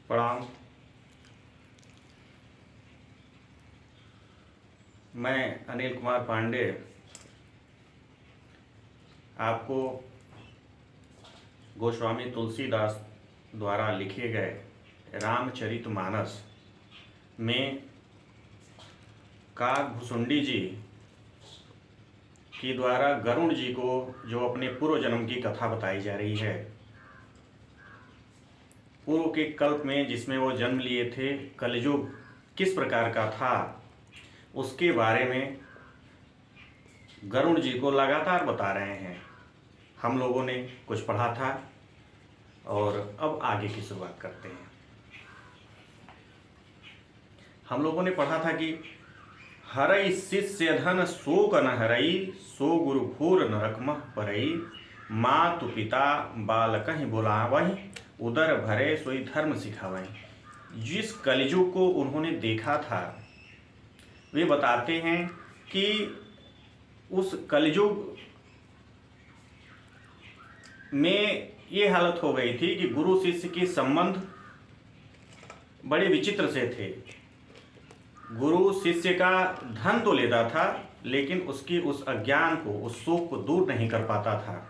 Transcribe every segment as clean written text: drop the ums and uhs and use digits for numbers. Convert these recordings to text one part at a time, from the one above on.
प्रणाम। मैं अनिल कुमार पांडे आपको गोस्वामी तुलसीदास द्वारा लिखे गए रामचरितमानस में काकभुसुंडी जी की द्वारा गरुण जी को जो अपने पूर्व जन्म की कथा बताई जा रही है, पूर्व के कल्प में जिसमें वो जन्म लिए थे, कलयुग किस प्रकार का था, उसके बारे में गरुण जी को लगातार बता रहे हैं। हम लोगों ने कुछ पढ़ा था और अब आगे की शुरुआत करते हैं। हम लोगों ने पढ़ा था कि हरई शिष्य धन शोक न हरई, सो गुरु घोर नरकमह परई, मातु पिता बालकहि बुलावहि, उदर भरे सोई धर्म सिखावहि। जिस कलयुग को उन्होंने देखा था, वे बताते हैं कि उस कलयुग में ये हालत हो गई थी कि गुरु शिष्य के संबंध बड़े विचित्र से थे। गुरु शिष्य का धन तो लेता था, लेकिन उसकी उस अज्ञान को, उस शोक को दूर नहीं कर पाता था।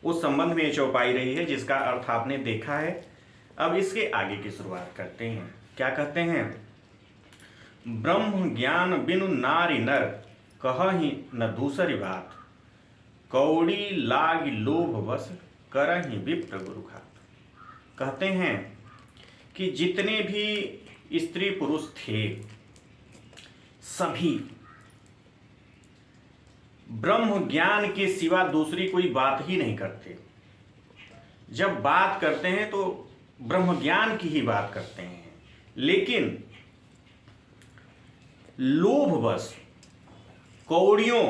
उस संबंध में चौपाई रही है, जिसका अर्थ आपने देखा है। अब इसके आगे की शुरुआत करते हैं। क्या कहते हैं? ब्रह्म ज्ञान बिनु नारी नर, कहहि न दूसरी बात, कौड़ी लाग लोभ वश, करहि विप्र गुरु घात। कहते हैं कि जितने भी स्त्री पुरुष थे, सभी ब्रह्म ज्ञान के सिवा दूसरी कोई बात ही नहीं करते। जब बात करते हैं तो ब्रह्म ज्ञान की ही बात करते हैं, लेकिन लोभवश कौड़ियों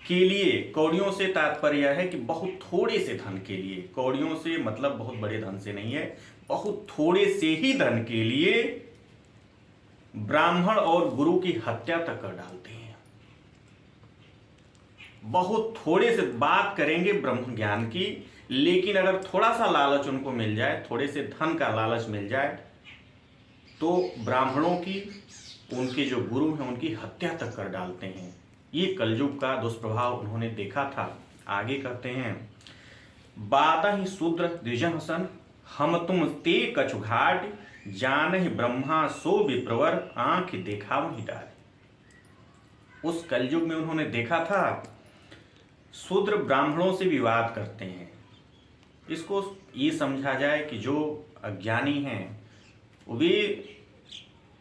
के लिए, कौड़ियों से तात्पर्य है कि बहुत थोड़े से धन के लिए, कौड़ियों से मतलब बहुत बड़े धन से नहीं है, बहुत थोड़े से ही धन के लिए ब्राह्मण और गुरु की हत्या तक कर डालते हैं। बहुत थोड़े से बात करेंगे ब्रह्म ज्ञान की, लेकिन अगर थोड़ा सा लालच उनको मिल जाए, थोड़े से धन का लालच मिल जाए, तो ब्राह्मणों की, उनके जो गुरु हैं, उनकी हत्या तक कर डालते हैं। ये कलयुग का दुष्प्रभाव उन्होंने देखा था। आगे कहते हैं, बादहि शूद्र द्विजह सन, हम तुम ते कछु घाट, जानहि ब्रह्मा सो विप्रवर, आंख देखावहि डार। उस कलयुग में उन्होंने देखा था, शूद्र ब्राह्मणों से विवाद करते हैं। इसको ये समझा जाए कि जो अज्ञानी हैं, वे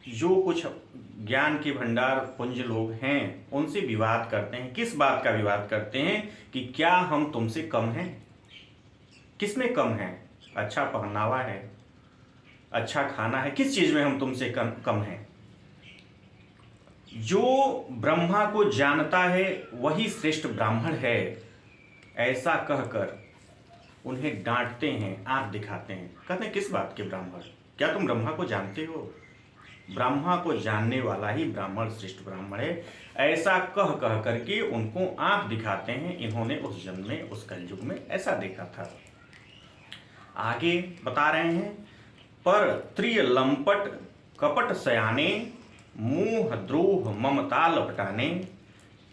जो कुछ ज्ञान के भंडार पुंज लोग हैं, उनसे विवाद करते हैं। किस बात का विवाद करते हैं? कि क्या हम तुमसे कम हैं? किसमें कम हैं? अच्छा पहनावा है, अच्छा खाना है, किस चीज में हम तुमसे कम हैं? जो ब्रह्मा को जानता है वही श्रेष्ठ ब्राह्मण है, ऐसा कहकर उन्हें डांटते हैं, आंख दिखाते हैं। कहते हैं, किस बात के ब्राह्मण? क्या तुम ब्रह्मा को जानते हो? ब्रह्मा को जानने वाला ही ब्राह्मण श्रेष्ठ ब्राह्मण है, ऐसा कह कह करके उनको आंख दिखाते हैं। इन्होंने उस जन्म में, उस कलयुग में ऐसा देखा था। आगे बता रहे हैं, पर त्रिय लंपट कपट सयाने, मुंह द्रोह ममता लपटाने,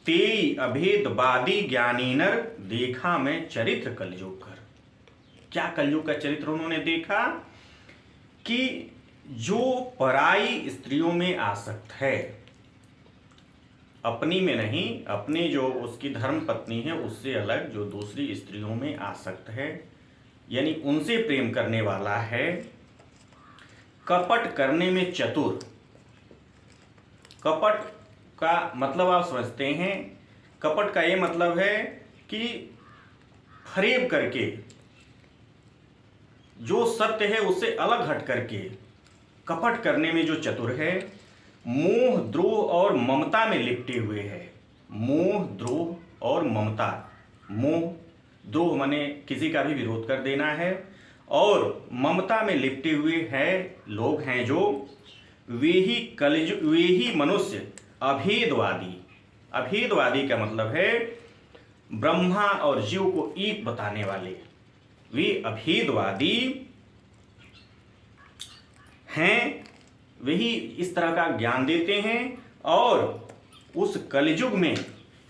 तेई अभेदवादी ज्ञानी नर, देखा मैं चरित्र कलयुग कर। क्या कलयुग का चरित्र उन्होंने देखा? कि जो पराई स्त्रियों में आसक्त है, अपनी में नहीं, अपने जो उसकी धर्म पत्नी है उससे अलग जो दूसरी स्त्रियों में आसक्त है, यानी उनसे प्रेम करने वाला है, कपट करने में चतुर। कपट का मतलब आप समझते हैं, कपट का ये मतलब है कि फरेब करके, जो सत्य है उससे अलग हट करके कपट करने में जो चतुर है, मोह द्रोह और ममता में लिपटे हुए है। मोह द्रोह और ममता, मोह द्रोह माने किसी का भी विरोध कर देना है, और ममता में लिपटे हुए है लोग हैं जो, वे ही मनुष्य अभेदवादी। अभेदवादी का मतलब है ब्रह्मा और जीव को एक बताने वाले। वे अभेदवादी हैं वही इस तरह का ज्ञान देते हैं। और उस कलयुग में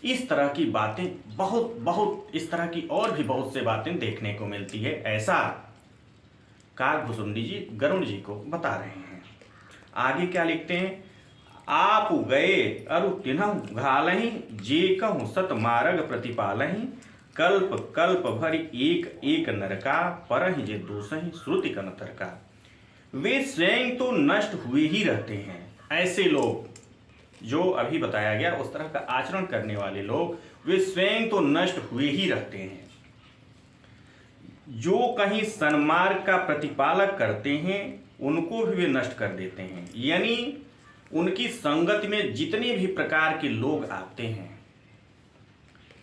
इस तरह की बातें बहुत बहुत इस तरह की और भी बहुत से बातें देखने को मिलती है, ऐसा काकभुसुंडी जी गरुड़ जी को बता रहे हैं। आगे क्या लिखते हैं, आप गए अरु तिन्हु घालहि, जे कहूँ सत मार्ग प्रतिपालहि, कल्प कल्प भर एक एक नरका, परहि जे दोषहि श्रुति कन तरका। वे स्वयं तो नष्ट हुए ही रहते हैं। ऐसे लोग जो अभी बताया गया उस तरह का आचरण करने वाले लोग, वे स्वयं तो नष्ट हुए ही रहते हैं। जो कहीं सन्मार्ग का प्रतिपालक करते हैं उनको भी वे नष्ट कर देते हैं। यानी उनकी संगत में जितने भी प्रकार के लोग आते हैं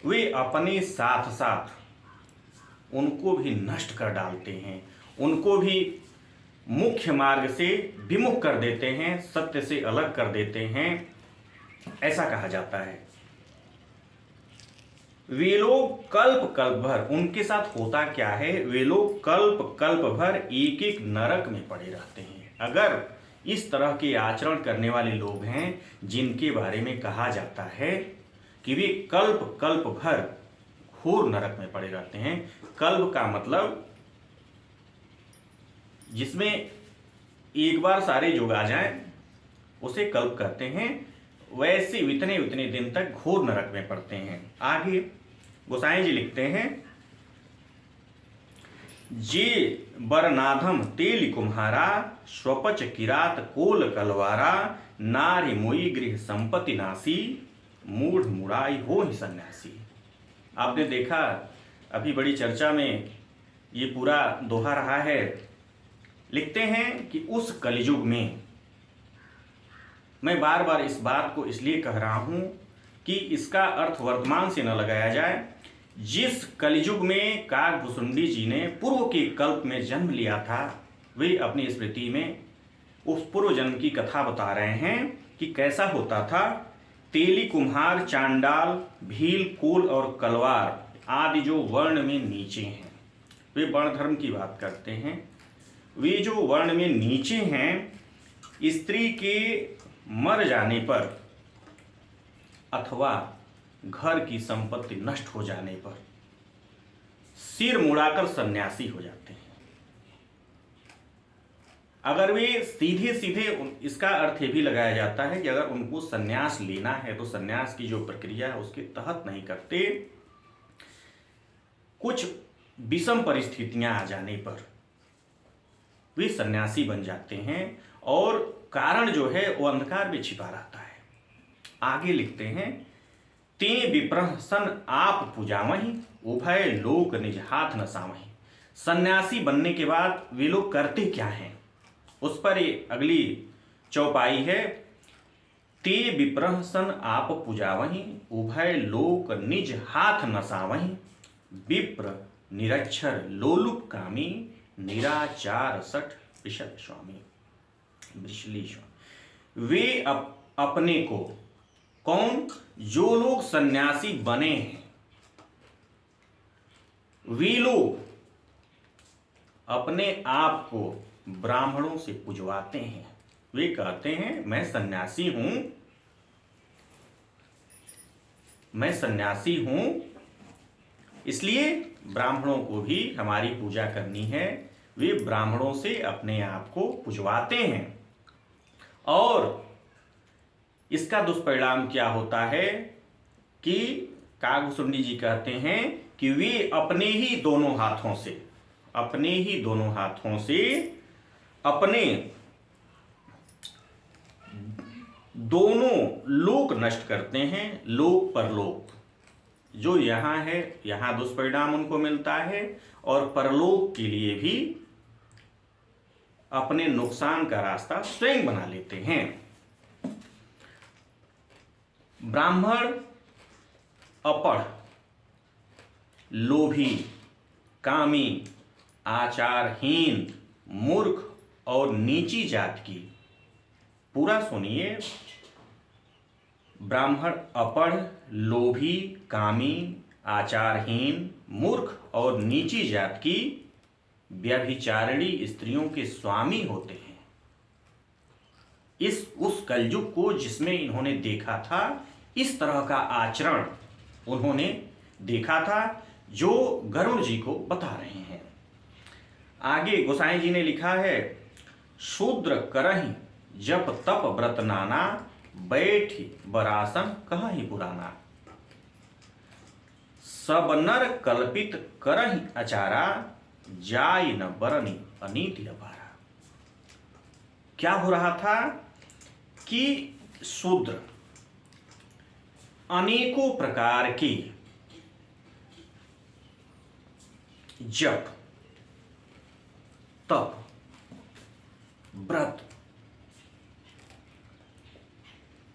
वे अपने साथ साथ उनको भी नष्ट कर डालते हैं, उनको भी मुख्य मार्ग से विमुख कर देते हैं, सत्य से अलग कर देते हैं, ऐसा कहा जाता है। वे लोग कल्प कल्प भर, उनके साथ होता क्या है, वे लोग कल्प कल्प भर एक एक नरक में पड़े रहते हैं। अगर इस तरह के आचरण करने वाले लोग हैं जिनके बारे में कहा जाता है कि वे कल्प कल्प भर घोर नरक में पड़े रहते हैं। कल्प का मतलब जिसमें एक बार सारे योग आ जाएं उसे कल्प कहते हैं। वैसे इतने इतने दिन तक घोर नरक में पड़ते हैं। आगे गोसाई जी लिखते हैं, जे बरनाधम तेल कुम्हारा, स्वपच किरात कोल कलवारा, नारी मोई गृह संपत्ति नासी, मूढ़ मुड़ाई हो ही सन्यासी। आपने देखा अभी बड़ी चर्चा में ये पूरा दोहा रहा है। लिखते हैं कि उस कलयुग में, मैं बार बार इस बात को इसलिए कह रहा हूं कि इसका अर्थ वर्तमान से न लगाया जाए। जिस कलयुग में काकभुसुंडी जी ने पूर्व के कल्प में जन्म लिया था, वे अपनी स्मृति में उस पूर्व जन्म की कथा बता रहे हैं कि कैसा होता था। तेली कुम्हार, चांडाल, भील, कोल और कलवार आदि जो वर्ण में नीचे हैं, वे वर्ण धर्म की बात करते हैं। वे जो वर्ण में नीचे हैं, स्त्री के मर जाने पर अथवा घर की संपत्ति नष्ट हो जाने पर सिर मुड़ाकर सन्यासी हो जाते हैं। अगर वे सीधे सीधे, इसका अर्थ ये भी लगाया जाता है कि अगर उनको सन्यास लेना है तो सन्यास की जो प्रक्रिया है उसके तहत नहीं करते, कुछ विषम परिस्थितियां आ जाने पर वे सन्यासी बन जाते हैं और कारण जो है वो अंधकार में छिपा रहता है। आगे लिखते हैं, ते विप्रह सन आप पूजावहीं, उभय लोक निज हाथ न सावहीं। सन्यासी बनने के बाद वे लोग करते क्या हैं, उस पर ये अगली चौपाई है। ते विप्रह सन आप पूजावहीं, उभय लोक निज हाथ न सावहीं। विप्र निरक्षर लोलुप कामी, निराचार सठ विशद स्वामी। वृषली स्वामी। वे अपने को, कौन, जो लोग सन्यासी बने हैं वे लोग अपने आप को ब्राह्मणों से पुजवाते हैं। वे कहते हैं मैं सन्यासी हूं, मैं सन्यासी हूं, इसलिए ब्राह्मणों को भी हमारी पूजा करनी है। वे ब्राह्मणों से अपने आप को पुजवाते हैं और इसका दुष्परिणाम क्या होता है कि काकभुसुंडी जी कहते हैं कि वे अपने ही दोनों हाथों से, अपने ही दोनों हाथों से अपने दोनों लोक नष्ट करते हैं। लोक परलोक जो यहाँ है, यहाँ दुष्परिणाम उनको मिलता है और परलोक के लिए भी अपने नुकसान का रास्ता स्वयं बना लेते हैं। ब्राह्मण अपढ़, लोभी, कामी, आचारहीन, मूर्ख और नीची जात की, पूरा सुनिए, ब्राह्मण अपढ़, लोभी, कामी, आचारहीन, मूर्ख और नीची जात की व्यभिचारिणी स्त्रियों के स्वामी होते हैं। उस कलयुग को जिसमें इन्होंने देखा था, इस तरह का आचरण उन्होंने देखा था जो गरुड़ जी को बता रहे हैं। आगे गोसाई जी ने लिखा है, शूद्र करहि जप तप व्रत नाना, बैठ बरासन कहि पुराना। सब नर कल्पित करहि अचारा, जाय न बरनी अनीति अपारा। क्या हो रहा था कि शूद्र अनेकों प्रकार के जप तप व्रत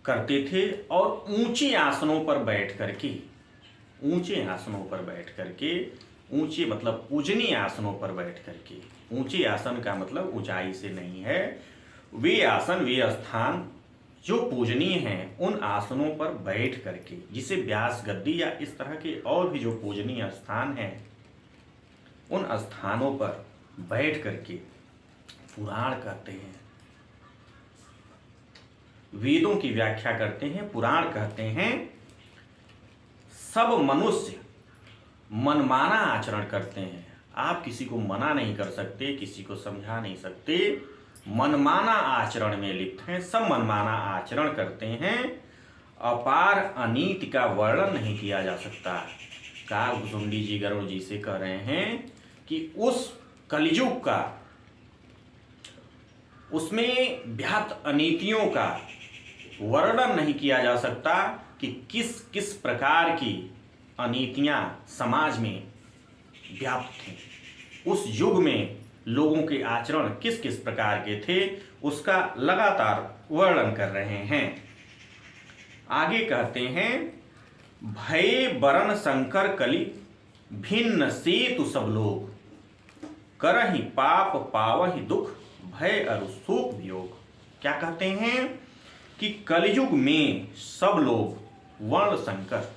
करते थे और ऊंचे आसनों पर बैठ करके, ऊंचे आसनों पर बैठ करके, ऊंचे मतलब पूजनीय आसनों पर बैठ करके, ऊंचे आसन का मतलब ऊंचाई से नहीं है, वे आसन वे स्थान जो पूजनीय हैं उन आसनों पर बैठ करके, जिसे व्यास गद्दी या इस तरह के और भी जो पूजनीय स्थान हैं उन स्थानों पर बैठ करके पुराण कहते हैं, वेदों की व्याख्या करते हैं, पुराण कहते हैं। सब मनुष्य मनमाना आचरण करते हैं। आप किसी को मना नहीं कर सकते, किसी को समझा नहीं सकते, मनमाना आचरण में लिप्त हैं, सब मनमाना आचरण करते हैं। अपार अनीति का वर्णन नहीं किया जा सकता। काकभुसुंडी जी गरुड़ जी से कह रहे हैं कि उस कलियुग का, उसमें व्याप्त अनीतियों का वर्णन नहीं किया जा सकता कि किस किस प्रकार की अनीतियां समाज में व्याप्त थीं। उस युग में लोगों के आचरण किस किस प्रकार के थे, उसका लगातार वर्णन कर रहे हैं। आगे कहते हैं, भय बरन शंकर कलि भिन्न सेतु सब लोग, करहि पाप पावहि दुख भय अरु शोक वियोग। क्या कहते हैं कि कलयुग में सब लोग वर्ण संकर,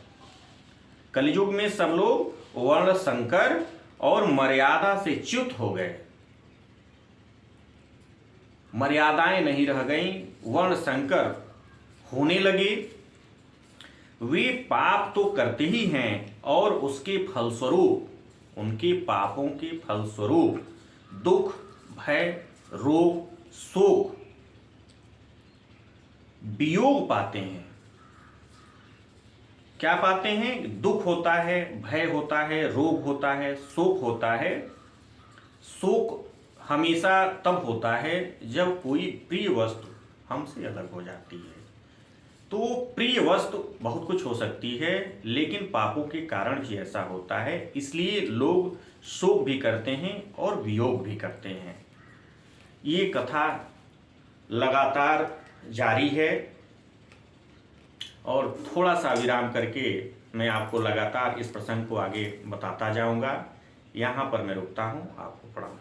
कलयुग में सब लोग वर्ण संकर और मर्यादा से च्युत हो गए, मर्यादाएं नहीं रह गईं, वर्ण संकर होने लगे। वे पाप तो करते ही हैं और उसके फलस्वरूप, उनके पापों के फलस्वरूप दुख भय रोग शोक वियोग पाते हैं। क्या पाते हैं? दुख होता है, भय होता है, रोग होता है, शोक होता है। शोक हमेशा तब होता है जब कोई प्रिय वस्तु हमसे अलग हो जाती है। तो प्रिय वस्तु बहुत कुछ हो सकती है, लेकिन पापों के कारण ही ऐसा होता है। इसलिए लोग शोक भी करते हैं और वियोग भी करते हैं। ये कथा लगातार जारी है और थोड़ा सा विराम करके मैं आपको लगातार इस प्रसंग को आगे बताता जाऊंगा। यहाँ पर मैं रुकता हूँ। आपको प्रणाम।